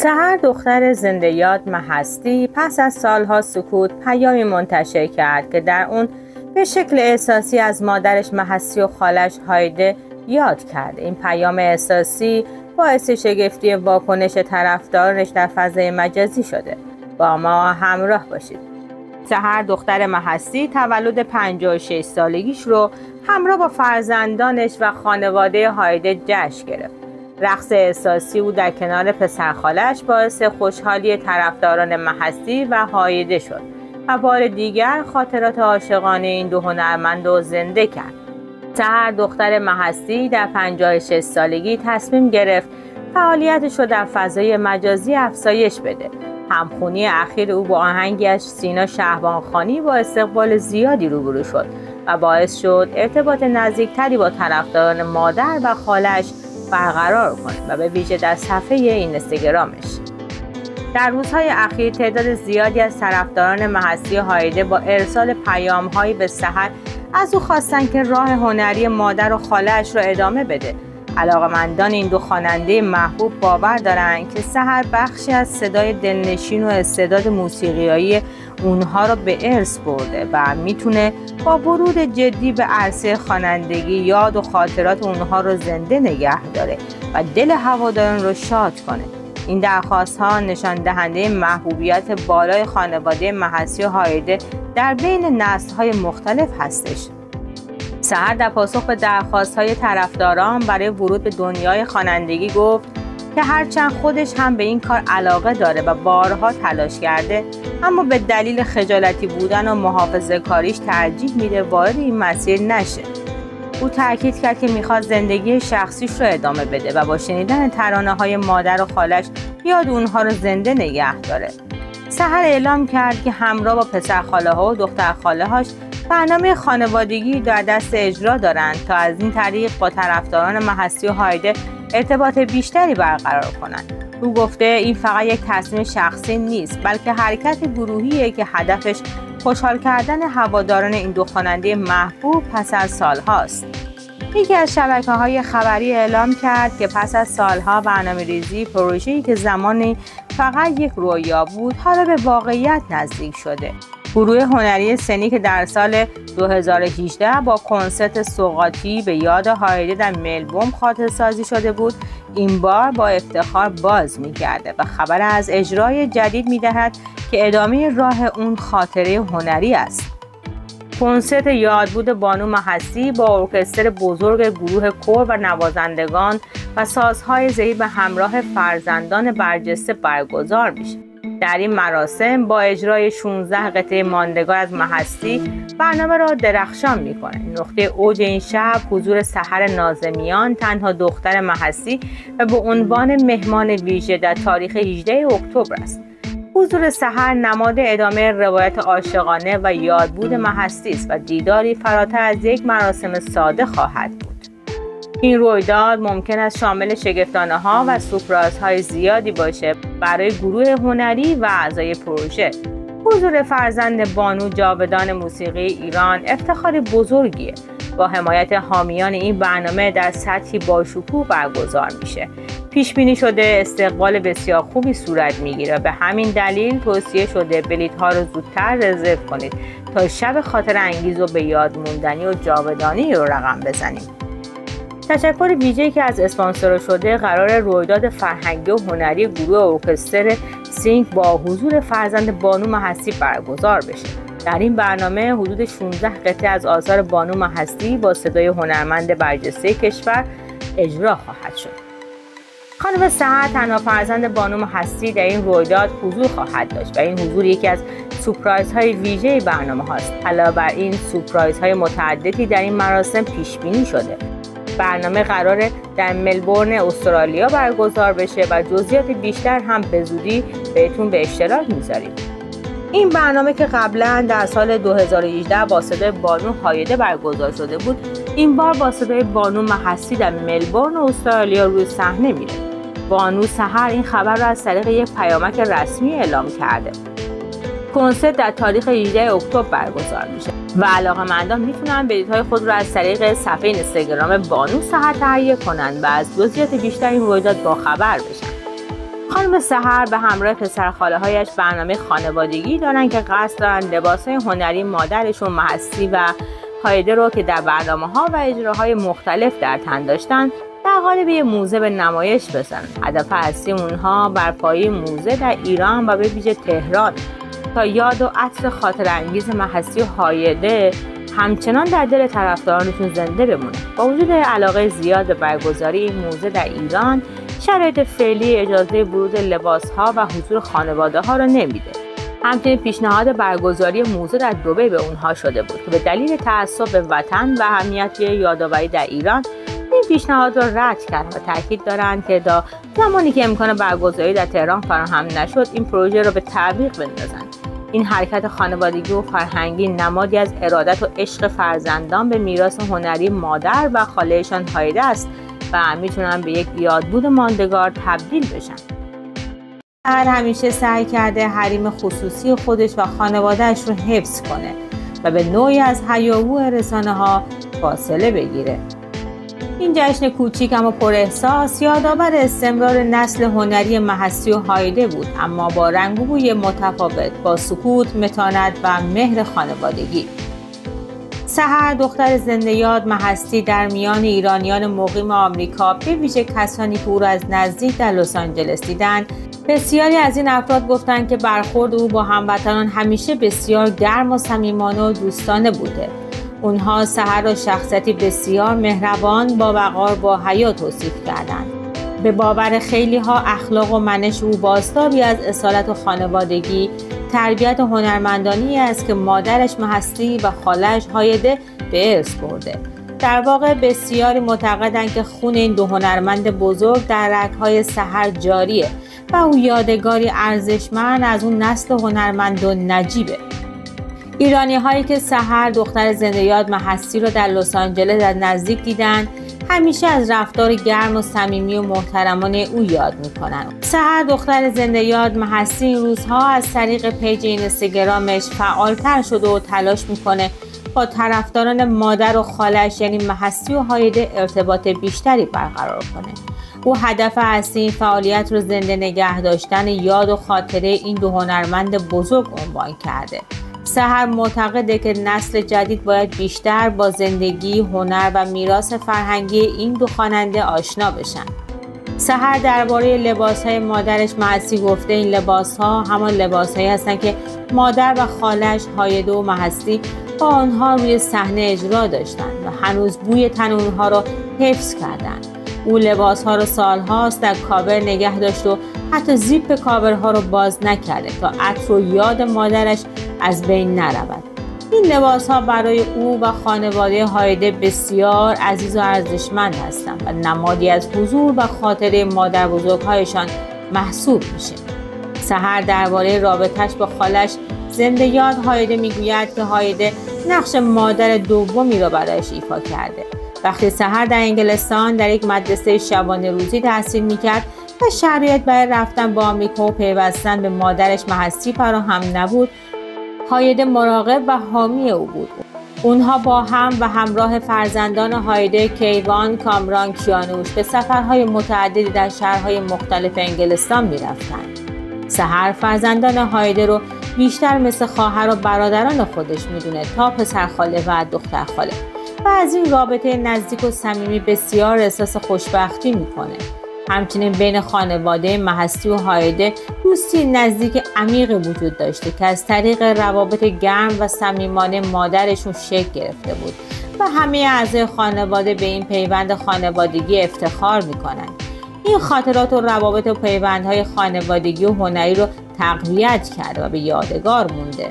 سحر دختر زنده‌یاد محستی پس از سالها سکوت پیامی منتشر کرد که در اون به شکل احساسی از مادرش محستی و خالش هایده یاد کرد. این پیام احساسی باعث شگفتی واکنش طرفدارانش در فضای مجازی شده. با ما همراه باشید. سحر دختر محستی تولد 56 سالگیش رو همراه با فرزندانش و خانواده هایده جشن گرفت. رقص احساسی او در کنار پسرخالش باعث خوشحالی طرفداران محستی و هایده شد و بار دیگر خاطرات عاشقانه این دو هنرمند رو زنده کرد. سحر دختر محستی در 56 سالگی تصمیم گرفت فعالیتش رو در فضای مجازی افزایش بده. همخونی اخیر او با آهنگش سینا شهبانخانی با استقبال زیادی روبرو شد و باعث شد ارتباط نزدیکتری با طرفداران مادر و خالش برقرار کنه و به ویژه در صفحه اینستاگرامش. در روزهای اخیر تعداد زیادی از طرفداران محستی هایده با ارسال پیام‌هایی به سحر از او خواستن که راه هنری مادر و خاله‌اش را ادامه بده. علاقه‌مندان این دو خواننده محبوب باور دارند که سحر بخشی از صدای دلنشین و استعداد موسیقیایی اونها را به ارث برده و میتونه با ورود جدی به عرصه خوانندگی یاد و خاطرات اونها رو زنده نگه داره و دل هواداران رو شاد کنه. این درخواست ها نشان دهنده محبوبیت بالای خانواده محستی و هایده در بین نسل های مختلف هستش. سحر در پاسخ به درخواست‌های طرفداران برای ورود به دنیای خوانندگی گفت که هرچند خودش هم به این کار علاقه داره و بارها تلاش کرده، اما به دلیل خجالتی بودن و محافظه‌کاریش ترجیح میده وارد این مسیر نشه. او تاکید کرد که میخواد زندگی شخصیش رو ادامه بده و با شنیدن ترانه‌های مادر و خالش یاد اونها رو زنده نگه داره. سحر اعلام کرد که همراه با پسرخاله‌ها و دخترخاله‌هاش برنامه خانوادگی در دست اجرا دارند تا از این طریق با طرفداران محستی و هایده ارتباط بیشتری برقرار کنند. او گفته این فقط یک تصمیم شخصی نیست، بلکه حرکت گروهیه که هدفش خوشحال کردن هواداران این دو خواننده محبوب پس از سالهاست. یکی از شبکه‌های خبری اعلام کرد که پس از سالها برنامه‌ریزی پروژه‌ای که زمانی فقط یک رویا بود حالا به واقعیت نزدیک شده. گروه هنری سنی که در سال 2018 با کنسرت سوغاتی به یاد هایده در ملبورن خاطره سازی شده بود، این بار با افتخار باز می‌گرده و خبر از اجرای جدید می‌دهد که ادامه راه اون خاطره هنری است. کنسرت یادبود بانو محستی با ارکستر بزرگ گروه کور و نوازندگان و سازهای ضعیف به همراه فرزندان برجسته برگزار میشه. در این مراسم با اجرای 16 قطعه ماندگار از محستی برنامه را درخشان میکنه. نقطه اوج این شب حضور سحر ناظمیان، تنها دختر محستی و به عنوان مهمان ویژه در تاریخ 18 اکتبر است. حضور سحر نماد ادامه روایت عاشقانه و یادبود محستی است و دیداری فراتر از یک مراسم ساده خواهد بود. این رویداد ممکن است شامل شگفتانه‌ها و سورپرایزهای زیادی باشه برای گروه هنری و اعضای پروژه. حضور فرزند بانو جاودان موسیقی ایران افتخار بزرگیه. با حمایت حامیان این برنامه در سطحی باشکوه برگزار میشه. پیش بینی شده استقبال بسیار خوبی صورت میگیره. به همین دلیل توصیه شده بلیط‌ها رو زودتر رزرو کنید تا شب خاطره انگیز و به یاد موندنی و جاودانی رو رقم بزنیم. تشکر ویژه‌ای که از اسپانسر شده قرار رویداد فرهنگی و هنری گروه ارکستر سینک با حضور فرزند بانو محستی برگزار بشه. در این برنامه حدود 16 قطعه از آثار بانو محستی با صدای هنرمند برجسته کشور اجرا خواهد شد. خانم سحر تنها فرزند بانو محستی در این رویداد حضور خواهد داشت و این حضور یکی از سورپرایزهای ویژه برنامه هاست. علاوه بر این سورپرایزهای متعددی در این مراسم پیش بینی شده. برنامه قراره در ملبورن استرالیا برگزار بشه و جزئیات بیشتر هم به زودی بهتون به اشتراک میذاریم. این برنامه که قبلا در سال 2018 با صدای بانو هایده برگزار شده بود، این بار با صدای بانو محستی در ملبورن استرالیا روی صحنه میره. بانو سحر این خبر را از طریق یک پیامک رسمی اعلام کرده. کنسرت در تاریخ 18 اکتبر برگزار میشه و علاقه‌مندان میتونن بلیط‌های خود را از طریق صفحه اینستاگرام بانو سحر تهیه کنند و از جزئیات بیشتر این رویداد باخبر بشن. خانم سحر به همراه پسرخاله هایش برنامه خانوادگی دارن که قصد دارن لباسهای هنری مادرشون محسی و هایده رو که در برنامه‌ها و اجراهای مختلف در تن داشتن در قالب یه موزه به نمایش بذارن. هدف اصلی اونها برپایی موزه در ایران و به ویژه تهران تا یاد و عطر خاطر انگیز محسی و هایده همچنان در دل طرفدارانشون زنده بمونه. با وجود علاقه زیاد به برگزاری این موزه در ایران، شرایط فعلی اجازه ورود لباس‌ها و حضور خانواده‌ها را نمیده. همچنین پیشنهاد برگزاری موزه در دبی به اونها شده بود که به دلیل تعصب به وطن و اهمیت یادآوری در ایران این پیشنهاد را رد کرد و تاکید دارند که تا زمانی که امکان برگزاری در تهران فراهم نشد این پروژه را به تعویق بندازند. این حرکت خانوادگی و فرهنگی نمادی از ارادت و عشق فرزندان به میراث هنری مادر و خاله‌شان هایده است و میتونن به یک یادبود ماندگار تبدیل بشن. هر همیشه سعی کرده حریم خصوصی خودش و خانواده‌اش رو حفظ کنه و به نوعی از هیاهو رسانه‌ها فاصله بگیره. این جشن کوچیک اما پر احساس یادآور استمرار نسل هنری محسی و هایده بود، اما با رنگ و بوی متفاوت، با سکوت، متانت و مهر خانوادگی. سحر دختر زنده یاد محسی در میان ایرانیان مقیم آمریکا، به ویژه کسانی که او را از نزدیک در لس آنجلس دیدند، بسیاری از این افراد گفتند که برخورد او با هموطنان همیشه بسیار گرم و صمیمانه و دوستانه بوده. اونها سحر را شخصیتی بسیار مهربان، با وقار، با حیا توصیف کردند. به باور خیلی ها اخلاق و منش او بازتابی از اصالت و خانوادگی، تربیت هنرمندانی است که مادرش محسی و خاله‌اش هایده به ارث برده. در واقع بسیاری معتقدند که خون این دو هنرمند بزرگ در رگ‌های سحر جاریه و او یادگاری ارزشمند از اون نسل هنرمند و نجیبه. ایرانی هایی که سحر دختر زنده یاد محسی را در لس آنجلس از نزدیک دیدند، همیشه از رفتار گرم و صمیمی و محترمانه او یاد میکنند. سحر دختر زنده یاد محسی این روزها از طریق پیج اینستاگرامش فعالتر شده و تلاش میکنه با طرفداران مادر و خاله‌اش یعنی محسی و هایده ارتباط بیشتری برقرار کنه. او هدف اصلی این فعالیت رو زنده نگه داشتن یاد و خاطره این دو هنرمند بزرگ عنوان کرده. سحر معتقده که نسل جدید باید بیشتر با زندگی، هنر و میراث فرهنگی این دو خواننده آشنا بشن. سحر درباره لباس‌های مادرش محسی گفته این لباس‌ها همان لباس‌هایی هستند که مادر و خاله‌اش هایده و محسی با آنها روی صحنه اجرا داشتند و هنوز بوی تن اونها را حفظ کردند. او لباس‌ها را سال‌هاست در کاور نگه داشت و حتی زیپ کاورها را باز نکرده تا عطر و یاد مادرش از بین نرود. این لباس‌ها برای او و خانواده هایده بسیار عزیز و ارزشمند هستند و نمادی از حضور و خاطره مادر بزرگ‌هایشان محسوب میشه. سحر درباره رابطش با خالش زنده یاد هایده میگوید که هایده نقش مادر دومی را برایش ایفا کرده. وقتی سحر در انگلستان در یک مدرسه شبانه روزی تحصیل میکرد و شرایط برای رفتن با آمریکا و پیوستن به مادرش محسی فراهم نبود، هایده مراقب و حامی او بود. اونها با هم و همراه فرزندان هایده، کیوان، کامران، کیانوش به سفرهای متعددی در شهرهای مختلف انگلستان میرفتند. سحر فرزندان هایده رو بیشتر مثل خواهر و برادران خودش میدونه تا پسرخاله و دخترخاله و از این رابطه نزدیک و صمیمی بسیار احساس خوشبختی میکنه. همچنین بین خانواده محسی و هایده دوستی نزدیک عمیقی وجود داشته که از طریق روابط گرم و صمیمانه مادرشون شکل گرفته بود و همه اعضای خانواده به این پیوند خانوادگی افتخار میکنند. این خاطرات و روابط و پیوندهای خانوادگی و هنری رو تقویت کرده و به یادگار مونده.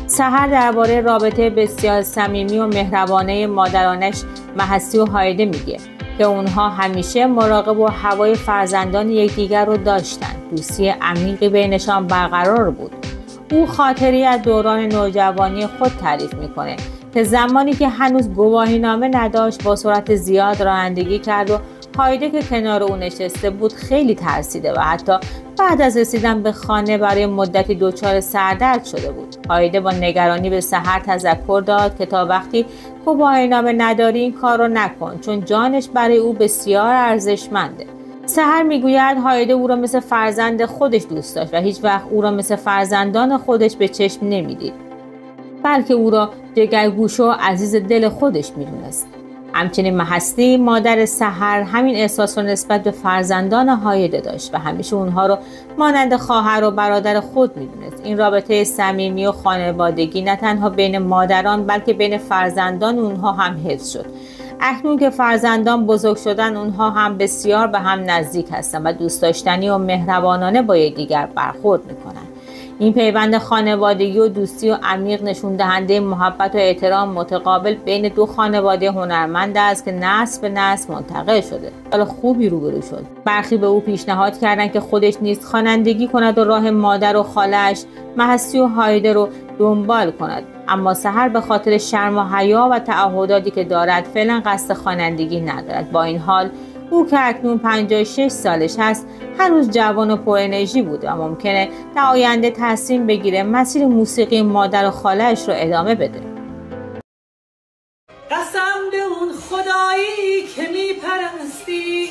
سحر درباره رابطه بسیار صمیمی و مهربانه مادرانش محسی و هایده میگه که اونها همیشه مراقب و هوای فرزندان یکدیگر رو داشتن. دوستی عمیقی بینشان برقرار بود. او خاطری از دوران نوجوانی خود تعریف میکنه که زمانی که هنوز گواهینامه نداشت با سرعت زیاد رانندگی کرد و هایده که کنار او نشسته بود خیلی ترسیده و حتی بعد از رسیدن به خانه برای مدتی دچار سردرد شده بود. هایده با نگرانی به سحر تذکر داد که تا وقتی گواهینامه نداری این کار رو نکن، چون جانش برای او بسیار ارزشمنده. سحر میگوید هایده او را مثل فرزند خودش دوست داشت و هیچ وقت او را مثل فرزندان خودش به چشم نمیدید، بلکه او را جگرگوشه و عزیز دل خودش میدونست. همچنین محستی مادر سحر همین احساس را نسبت به فرزندان هایده داشت و همیشه اونها رو مانند خواهر و برادر خود میدونست. این رابطه صمیمی و خانوادگی نه تنها بین مادران بلکه بین فرزندان اونها هم حفظ شد. اکنون که فرزندان بزرگ شدن، اونها هم بسیار به هم نزدیک هستند و دوست داشتنی و مهربانانه با یکدیگر برخورد میکنند. این پیوند خانوادگی و دوستی و عمیق نشون دهنده محبت و احترام متقابل بین دو خانواده هنرمند است که نسل به نسل منتقل شده. حالا خوبی روبرو شد. برخی به او پیشنهاد کردند که خودش نیز خوانندگی کند و راه مادر و خاله‌اش محسی و هایده رو دنبال کند، اما سحر به خاطر شرم و حیا و تعهداتی که دارد فعلا قصد خوانندگی ندارد. با این حال او که اکنون 56 سالش هست هنوز جوان و پر انرژی بوده و ممکنه در آینده تصمیم بگیره مسیر موسیقی مادر و خاله‌اش رو ادامه بده. قسم به اون خدایی که میپرستی.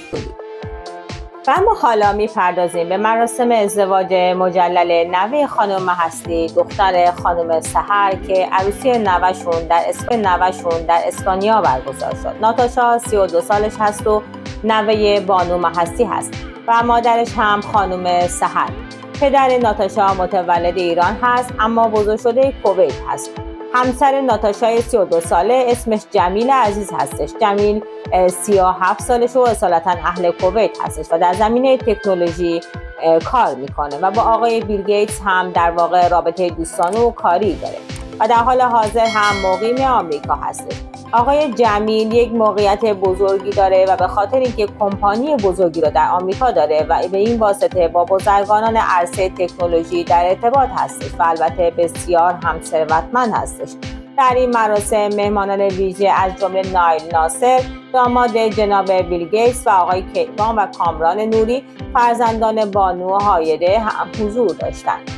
و اما حالا میپردازیم به مراسم ازدواج مجلل نوه خانم محستی، دختر خانم سحر، که عروسی نوه‌شون در اسپانیا برگزار شد. ناتاشا 32 سالش هست و نوه بانو محستی هست و مادرش هم خانم سحر. پدر ناتاشا متولد ایران هست اما بزرگ شده کویت هست. همسر ناتاشای 32 ساله اسمش جمیل عزیز هستش. جمیل 37 سالش و اصالتا اهل کویت هستش و در زمینه تکنولوژی کار میکنه و با آقای بیل گیتس هم در واقع رابطه دوستانه و کاری داره و در حال حاضر هم مقیم آمریکا هستش. آقای جمیل یک موقعیت بزرگی داره و به خاطر اینکه کمپانی بزرگی رو در آمریکا داره و به این واسطه با بزرگانان عرصه تکنولوژی در ارتباط هستش و البته بسیار هم ثروتمند هستش. در این مراسم مهمانان ویژه از جمله نایل ناصر، داماد جناب بیل گیتس و آقای کیوان و کامران نوری، فرزندان بانو و هایده هم حضور داشتند.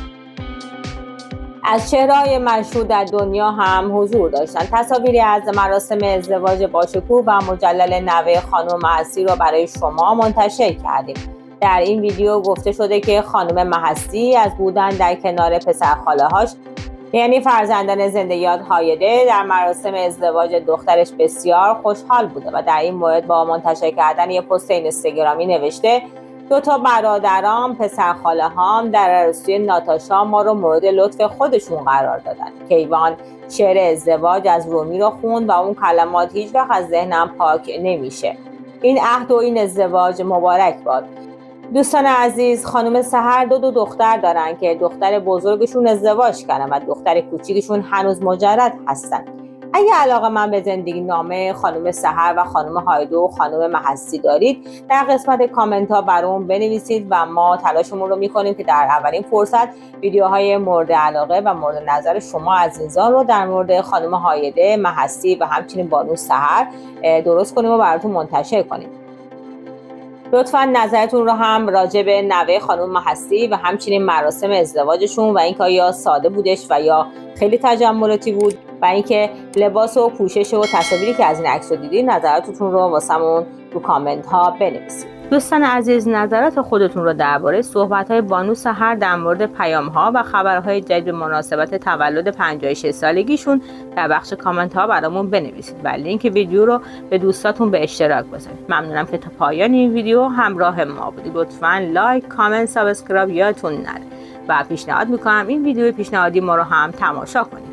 از چهره‌های مشهور در دنیا هم حضور داشتند. تصاویری از مراسم ازدواج باشکوه و مجلل نوه خانم محستی رو برای شما منتشر کردیم. در این ویدیو گفته شده که خانم محستی از بودن در کنار پسرخاله‌هاش یعنی فرزندان زنده یاد هایده در مراسم ازدواج دخترش بسیار خوشحال بوده و در این مورد با منتشر کردن یک پست اینستاگرامی نوشته: 2 برادرام پسرخاله‌هام در عروسی ناتاشا ما رو مورد لطف خودشون قرار دادن. کیوان شعر ازدواج از رومی رو خوند و اون کلمات هیچ وقت از ذهنم پاک نمیشه. این عهد و این ازدواج مبارک باد. دوستان عزیز، خانم سحر دو دختر دارن که دختر بزرگشون ازدواج کردن و دختر کوچیکشون هنوز مجرد هستن. اگه علاقه من به زندگی نامه خانم سحر و خانم هایده و خانم محستی دارید، در قسمت کامنت ها برام بنویسید و ما تلاشمون رو میکنیم که در اولین فرصت ویدیوهای مورد علاقه و مورد نظر شما عزیزان رو در مورد خانم هایده، محستی و همچنین بانو سحر درست کنیم و براتون منتشر کنیم. لطفاً نظرتون رو هم راجع به نوه خانم محستی و همچنین مراسم ازدواجشون و اینکه یا ساده بودش و یا خیلی تجملاتی بود و اینکه لباس و پوشش و تصاویری که از این عکس رو دیدید، نظراتتون رو واسمون تو کامنت ها بنویسید. دوستان عزیز، نظرات خودتون رو درباره صحبت‌های بانو سحر در مورد پیام‌ها و خبرهای جدید به مناسبت تولد 56 سالگیشون در بخش کامنت ها برامون بنویسید و لینک ویدیو رو به دوستاتون به اشتراک بذارید. ممنونم که تا پایان این ویدیو همراه ما بودید. لطفاً لایک، کامنت، سابسکرایب یادتون نره و پیشنهاد می‌کنم این ویدیو پیشنهادی ما رو هم تماشا کنید.